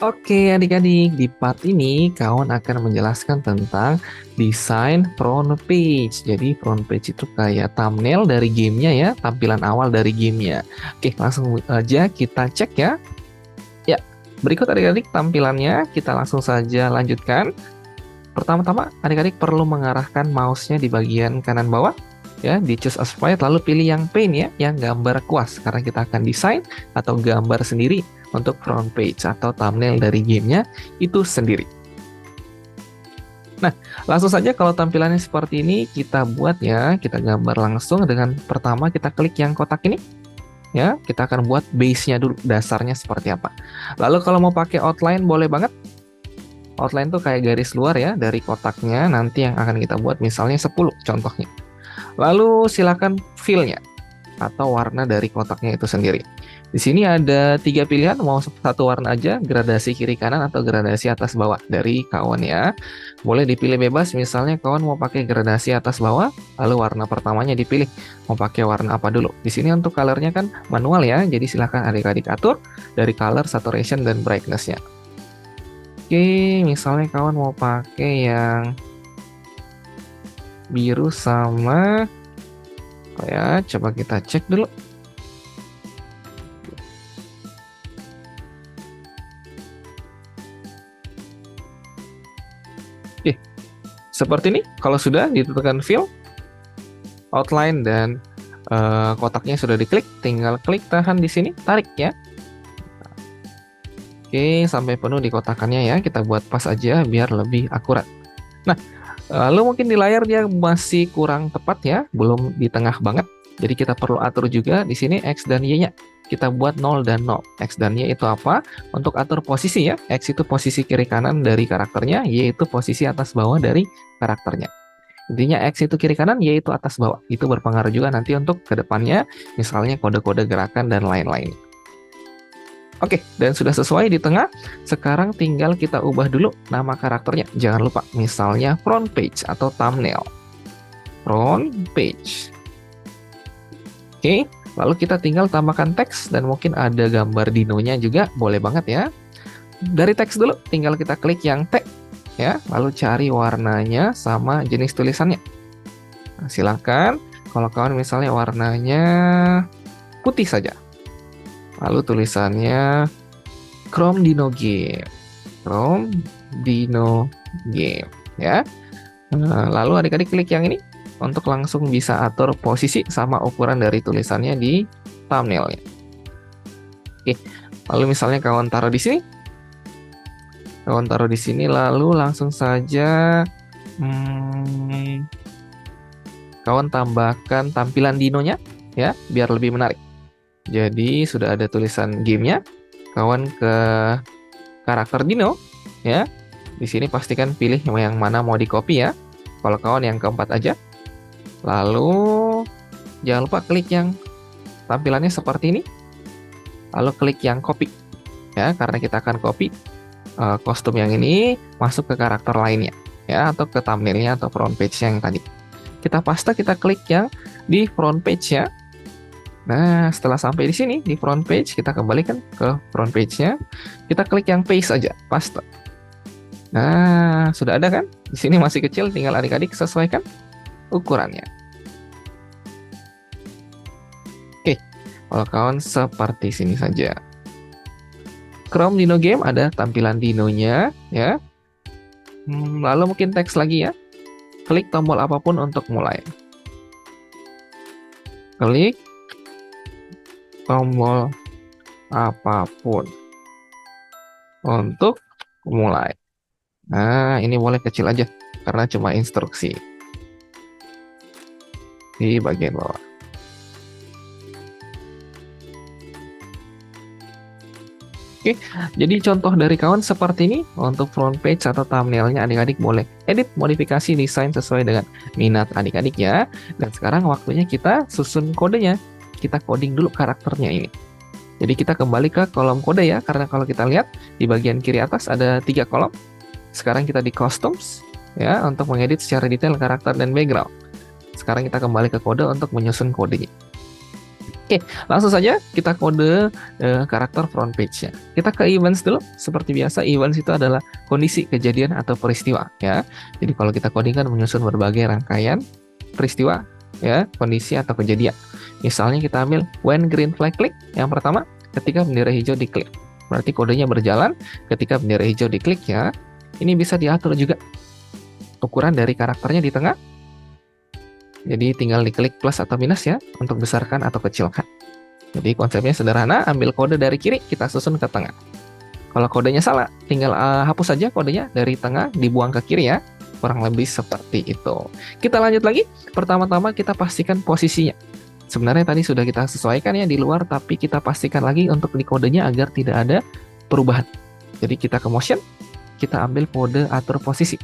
Oke, adik-adik, di part ini kawan akan menjelaskan tentang desain front page. Jadi front page itu kayak thumbnail dari gamenya ya, tampilan awal dari gamenya. Oke, langsung aja kita cek ya. Ya, berikut adik-adik tampilannya, kita langsung saja lanjutkan. Pertama-tama, adik-adik perlu mengarahkan mouse-nya di bagian kanan bawah. Ya, di choose a sprite, lalu pilih yang paint ya, yang gambar kuas. Karena kita akan desain atau gambar sendiri untuk front page atau thumbnail dari gamenya itu sendiri. Nah, langsung saja kalau tampilannya seperti ini, kita buat ya, kita gambar langsung dengan pertama kita klik yang kotak ini. Ya, kita akan buat base-nya dulu, dasarnya seperti apa. Lalu kalau mau pakai outline, boleh banget. Outline tuh kayak garis luar ya, dari kotaknya, nanti yang akan kita buat misalnya 10 contohnya. Lalu silakan fill-nya atau warna dari kotaknya itu sendiri. Di sini ada 3 pilihan, mau satu warna aja, gradasi kiri kanan atau gradasi atas bawah dari kawan ya. Boleh dipilih bebas, misalnya kawan mau pakai gradasi atas bawah, lalu warna pertamanya dipilih, mau pakai warna apa dulu. Di sini untuk colornya kan manual ya, jadi silahkan adik-adik atur dari color, saturation, dan brightness-nya. Oke, misalnya kawan mau pakai yang biru sama ya, coba kita cek dulu. Oke, seperti ini. Kalau sudah ditentukan fill, outline, dan kotaknya sudah diklik, tinggal klik tahan di sini, tarik ya. Oke, sampai penuh di kotakannya ya. Kita buat pas aja biar lebih akurat. Nah, lalu mungkin di layar dia masih kurang tepat ya, belum di tengah banget. Jadi kita perlu atur juga di sini X dan Y-nya. Kita buat 0 dan 0. X dan Y itu apa? Untuk atur posisi ya. X itu posisi kiri kanan dari karakternya, Y itu posisi atas bawah dari karakternya. Intinya X itu kiri kanan, Y itu atas bawah. Itu berpengaruh juga nanti untuk kedepannya, misalnya kode-kode gerakan dan lain-lain. Oke, dan sudah sesuai di tengah. Sekarang tinggal kita ubah dulu nama karakternya. Jangan lupa, misalnya front page atau thumbnail. Front page. Oke, lalu kita tinggal tambahkan teks dan mungkin ada gambar dinonya juga, boleh banget ya. Dari teks dulu, tinggal kita klik yang T, ya, lalu cari warnanya sama jenis tulisannya. Nah, silakan, kalau kawan misalnya warnanya putih saja. Lalu tulisannya Chrome Dino Game. Chrome Dino Game. Ya. Lalu adik-adik klik yang ini untuk langsung bisa atur posisi sama ukuran dari tulisannya di thumbnailnya. Oke. Lalu misalnya kawan taruh di sini. Kawan taruh di sini lalu langsung saja kawan tambahkan tampilan dinonya ya biar lebih menarik. Jadi sudah ada tulisan gamenya, kawan ke karakter dino, ya. Di sini pastikan pilih yang mana mau di copy ya. Kalau kawan yang keempat aja. Lalu jangan lupa klik yang tampilannya seperti ini. Lalu klik yang copy, ya, karena kita akan copy kostum yang ini masuk ke karakter lainnya, ya, atau ke thumbnailnya atau front page yang tadi. Kita paste, kita klik yang di front page ya. Nah, setelah sampai di sini, di front page, kita kembalikan ke front page-nya. Kita klik yang paste aja, paste. Nah, sudah ada kan? Di sini masih kecil, tinggal adik-adik sesuaikan ukurannya. Oke, kalau kawan seperti sini saja. Chrome Dino Game ada tampilan dinonya, ya. Lalu mungkin teks lagi ya. Klik tombol apapun untuk mulai. Klik tombol apapun untuk mulai. Nah, ini boleh kecil aja karena cuma instruksi di bagian bawah. Oke, jadi contoh dari kawan seperti ini untuk front page atau thumbnailnya adik-adik boleh edit modifikasi desain sesuai dengan minat adik-adik ya. Dan sekarang waktunya kita susun kodenya. Kita coding dulu karakternya ini. Jadi kita kembali ke kolom kode ya, karena kalau kita lihat di bagian kiri atas ada 3 kolom. Sekarang kita di costumes ya untuk mengedit secara detail karakter dan background. Sekarang kita kembali ke kode untuk menyusun kodenya. Oke, langsung saja kita kode karakter front page-nya. Kita ke events dulu. Seperti biasa, events itu adalah kondisi, kejadian, atau peristiwa. Ya. Jadi kalau kita coding kan menyusun berbagai rangkaian peristiwa, ya, kondisi atau kejadian. Misalnya kita ambil when green flag click, yang pertama, ketika bendera hijau diklik. Berarti kodenya berjalan ketika bendera hijau diklik, ya. Ini bisa diatur juga ukuran dari karakternya di tengah. Jadi tinggal diklik plus atau minus ya, untuk besarkan atau kecilkan. Jadi konsepnya sederhana, ambil kode dari kiri, kita susun ke tengah. Kalau kodenya salah, tinggal hapus saja kodenya dari tengah, dibuang ke kiri ya. Kurang lebih seperti itu. Kita lanjut lagi, pertama-tama kita pastikan posisinya. Sebenarnya tadi sudah kita sesuaikan ya di luar, tapi kita pastikan lagi untuk di kodenya agar tidak ada perubahan. Jadi kita ke motion, kita ambil kode atur posisi.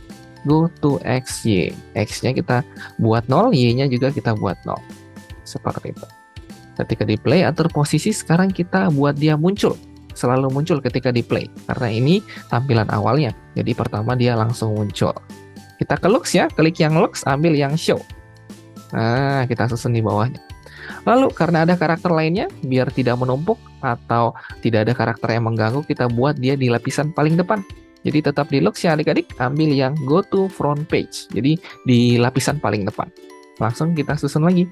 Go to X, Y. X-nya kita buat 0, Y-nya juga kita buat 0. Seperti itu. Ketika di play, atur posisi, sekarang kita buat dia muncul. Selalu muncul ketika di play. Karena ini tampilan awalnya. Jadi pertama dia langsung muncul. Kita ke looks ya, klik yang looks, ambil yang show. Nah, kita susun di bawahnya. Lalu karena ada karakter lainnya, biar tidak menumpuk atau tidak ada karakter yang mengganggu, kita buat dia di lapisan paling depan. Jadi tetap di looks ya adik-adik, ambil yang go to front page. Jadi di lapisan paling depan. Langsung kita susun lagi.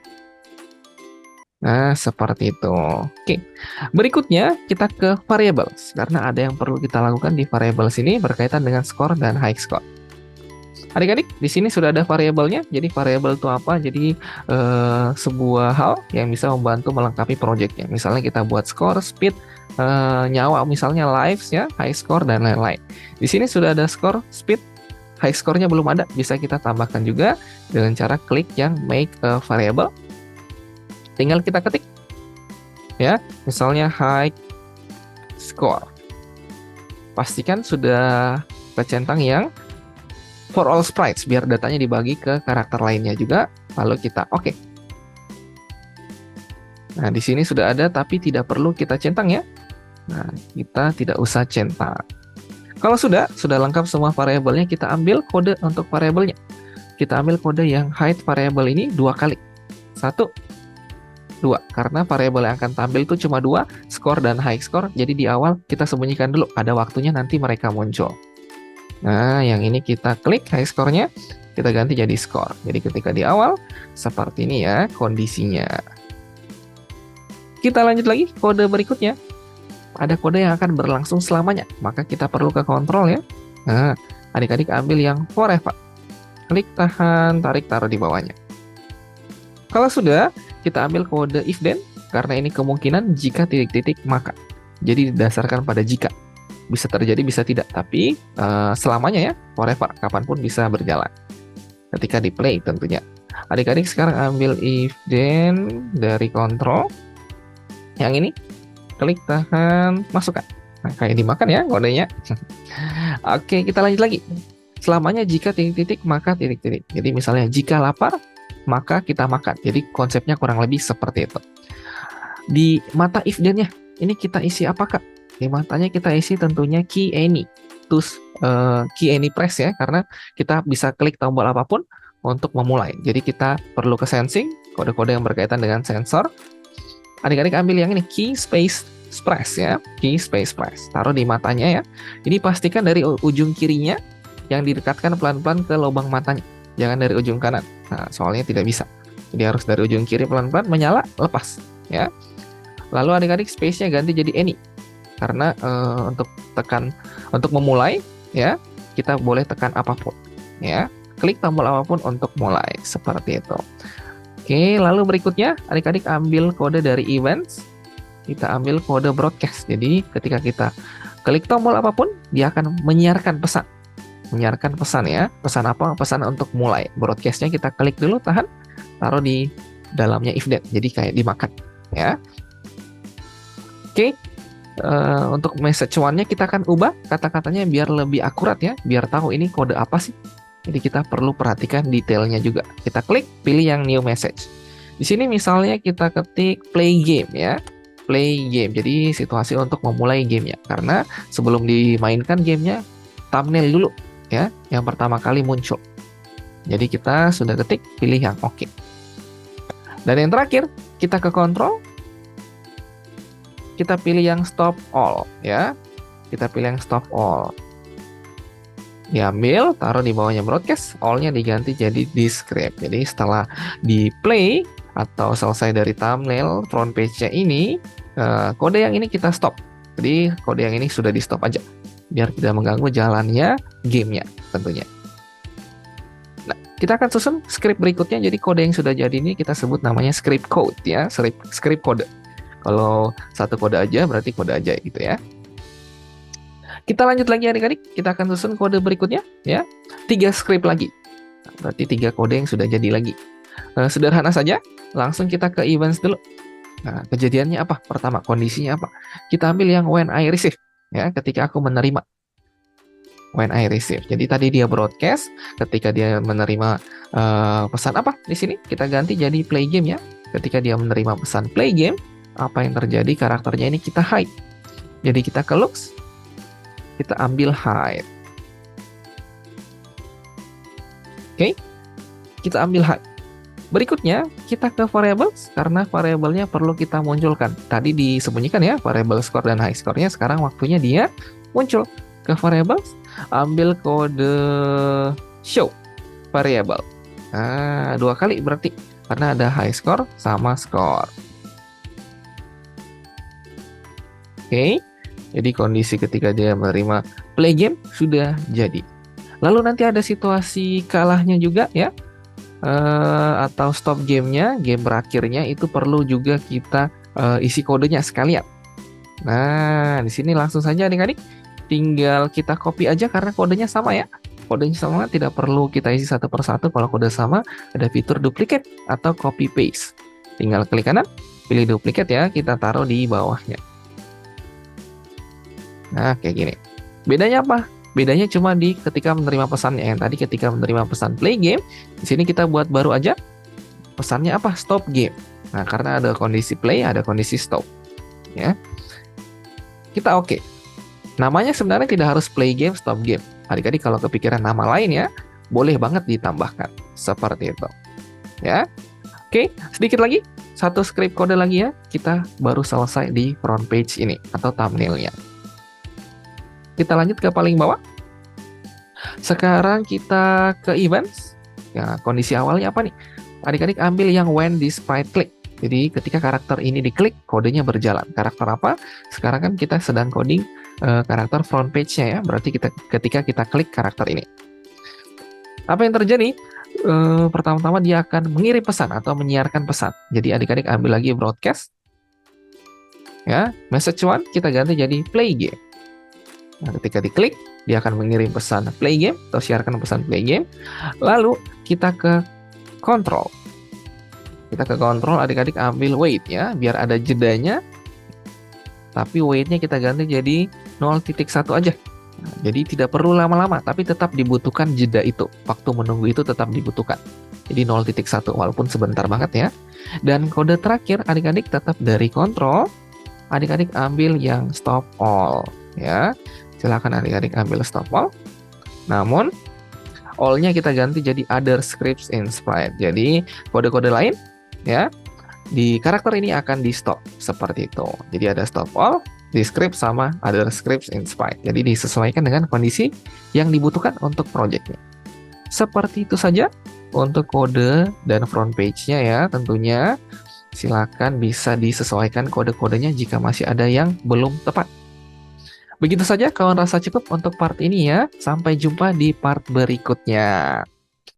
Nah, seperti itu. Oke. Berikutnya kita ke variables. Karena ada yang perlu kita lakukan di variables ini berkaitan dengan skor dan high score. Adik-adik, di sini sudah ada variabelnya. Jadi variabel itu apa? Jadi sebuah hal yang bisa membantu melengkapi projectnya. Misalnya kita buat skor, speed, nyawa, misalnya lives ya, high score dan lain-lain. Di sini sudah ada skor, speed, high score-nya belum ada. Bisa kita tambahkan juga dengan cara klik yang make a variable. Tinggal kita ketik ya, misalnya high score. Pastikan sudah kecentang yang for all sprites, biar datanya dibagi ke karakter lainnya juga. Lalu kita oke. Nah, di sini sudah ada, tapi tidak perlu kita centang ya. Nah, kita tidak usah centang. Kalau sudah lengkap semua variabelnya, kita ambil kode untuk variabelnya. Kita ambil kode yang hide variable ini 2 kali. 1, 2. Karena variabel yang akan tampil itu cuma 2, score dan high score. Jadi di awal kita sembunyikan dulu, ada waktunya nanti mereka muncul. Nah, yang ini kita klik high score-nya, kita ganti jadi score. Jadi ketika di awal, seperti ini ya kondisinya. Kita lanjut lagi, kode berikutnya. Ada kode yang akan berlangsung selamanya, maka kita perlu ke kontrol ya. Nah, adik-adik ambil yang forever. Klik, tahan, tarik, taruh di bawahnya. Kalau sudah, kita ambil kode if then, karena ini kemungkinan jika titik-titik maka. Jadi didasarkan pada jika. Bisa terjadi, bisa tidak, tapi selamanya ya, forever, kapanpun bisa berjalan. Ketika di play tentunya. Adik-adik sekarang ambil if then dari kontrol. Yang ini, klik, tahan, masukkan. Nah, kayak dimakan ya kodenya. Oke, kita lanjut lagi. Selamanya jika titik-titik, maka titik-titik. Jadi misalnya jika lapar, maka kita makan. Jadi konsepnya kurang lebih seperti itu. Di mata if then-nya, ini kita isi apakah? Di matanya kita isi tentunya key any. Terus key any press ya, karena kita bisa klik tombol apapun untuk memulai. Jadi kita perlu ke sensing, kode-kode yang berkaitan dengan sensor. Adik-adik ambil yang ini, key space press ya, key space press. Taruh di matanya ya. Ini pastikan dari ujung kirinya yang didekatkan pelan-pelan ke lubang matanya. Jangan dari ujung kanan. Nah, soalnya tidak bisa. Jadi harus dari ujung kiri pelan-pelan, menyala, lepas ya. Lalu adik-adik space-nya ganti jadi any. Karena untuk memulai ya, kita boleh tekan apapun ya, klik tombol apapun untuk mulai, seperti itu. Oke, lalu berikutnya adik-adik ambil kode dari events, kita ambil kode broadcast. Jadi ketika kita klik tombol apapun, dia akan menyiarkan pesan ya. Pesan apa? Pesan untuk mulai. Broadcastnya kita klik dulu, tahan, taruh di dalamnya if then, jadi kayak dimakan ya. Oke. Untuk message one-nya kita akan ubah kata-katanya biar lebih akurat ya, biar tahu ini kode apa sih. Jadi kita perlu perhatikan detailnya juga. Kita klik, pilih yang new message. Di sini misalnya kita ketik play game ya, play game. Jadi situasi untuk memulai gamenya. Karena sebelum dimainkan gamenya, thumbnail dulu ya, yang pertama kali muncul. Jadi kita sudah ketik, pilih yang oke. Dan yang terakhir, kita ke kontrol. kita pilih yang stop all ya. Kita pilih yang stop all. Diambil, taruh di bawahnya broadcast, all-nya diganti jadi describe. Jadi setelah di play atau selesai dari thumbnail front page-nya ini, kode yang ini kita stop. Jadi kode yang ini sudah di stop aja, biar tidak mengganggu jalannya gamenya tentunya. Nah, kita akan susun script berikutnya. Jadi kode yang sudah jadi ini kita sebut namanya script code ya, script kode. Kalau satu kode aja berarti kode aja gitu ya. Kita lanjut lagi adik-adik, kita akan susun kode berikutnya ya. 3 script lagi. Berarti 3 kode yang sudah jadi lagi. Sederhana saja, langsung kita ke events dulu. Nah, kejadiannya apa? Pertama, kondisinya apa? Kita ambil yang when I receive ya, ketika aku menerima. When I receive. Jadi tadi dia broadcast, ketika dia menerima pesan apa di sini? Kita ganti jadi play game ya. Ketika dia menerima pesan play game, apa yang terjadi? Karakternya ini kita hide. Jadi kita ke looks, kita ambil hide. Oke, kita ambil hide. Berikutnya, kita ke variables, karena variabelnya perlu kita munculkan. Tadi disembunyikan ya, variable score dan high score-nya, sekarang waktunya dia muncul. Ke variables, ambil kode show variable. Nah, 2 kali berarti, karena ada high score sama score. Oke. Jadi kondisi ketika dia menerima play game sudah jadi. Lalu nanti ada situasi kalahnya juga ya, atau stop gamenya, game berakhirnya itu perlu juga kita isi kodenya sekalian. Nah, di sini langsung saja adik-adik, tinggal kita copy aja karena kodenya sama ya. Kodenya sama, tidak perlu kita isi satu persatu. Kalau kode sama, ada fitur duplicate atau copy paste. Tinggal klik kanan, pilih duplicate ya, kita taruh di bawahnya. Nah, kayak gini. Bedanya apa? Bedanya cuma di ketika menerima pesannya. Yang tadi ketika menerima pesan play game, di sini kita buat baru aja. Pesannya apa? Stop game. Nah, karena ada kondisi play, ada kondisi stop. Ya. Kita oke. Namanya sebenarnya tidak harus play game, stop game. Adik-adik kalau kepikiran nama lain ya, boleh banget ditambahkan. Seperti itu. Ya. Oke, sedikit lagi. 1 script kode lagi ya. Kita baru selesai di front page ini atau thumbnailnya. Kita lanjut ke paling bawah. Sekarang kita ke events. Ya, kondisi awalnya apa nih? Adik-adik ambil yang when despite click. Jadi ketika karakter ini diklik, kodenya berjalan. Karakter apa? Sekarang kan kita sedang coding karakter front page-nya ya. Berarti ketika kita klik karakter ini. Apa yang terjadi? Pertama-tama dia akan mengirim pesan atau menyiarkan pesan. Jadi adik-adik ambil lagi broadcast. Ya, message one kita ganti jadi play game. Nah, ketika diklik, dia akan mengirim pesan play game atau siarkan pesan play game. Lalu kita ke control. Kita ke control, adik-adik ambil wait ya, biar ada jedanya. Tapi wait-nya kita ganti jadi 0.1 aja. Nah, jadi tidak perlu lama-lama, tapi tetap dibutuhkan jeda itu. Waktu menunggu itu tetap dibutuhkan. Jadi 0.1, walaupun sebentar banget ya. Dan kode terakhir, adik-adik tetap dari control, adik-adik ambil yang stop all ya. Silakan adik-adik ambil stop all. Namun all-nya kita ganti jadi other scripts in sprite. Jadi kode-kode lain ya di karakter ini akan di stop seperti itu. Jadi ada stop all, di script sama other scripts in sprite. Jadi disesuaikan dengan kondisi yang dibutuhkan untuk projectnya. Seperti itu saja untuk kode dan front page-nya ya. Tentunya silakan bisa disesuaikan kode-kodenya jika masih ada yang belum tepat. Begitu saja kawan, rasa cukup untuk part ini ya. Sampai jumpa di part berikutnya.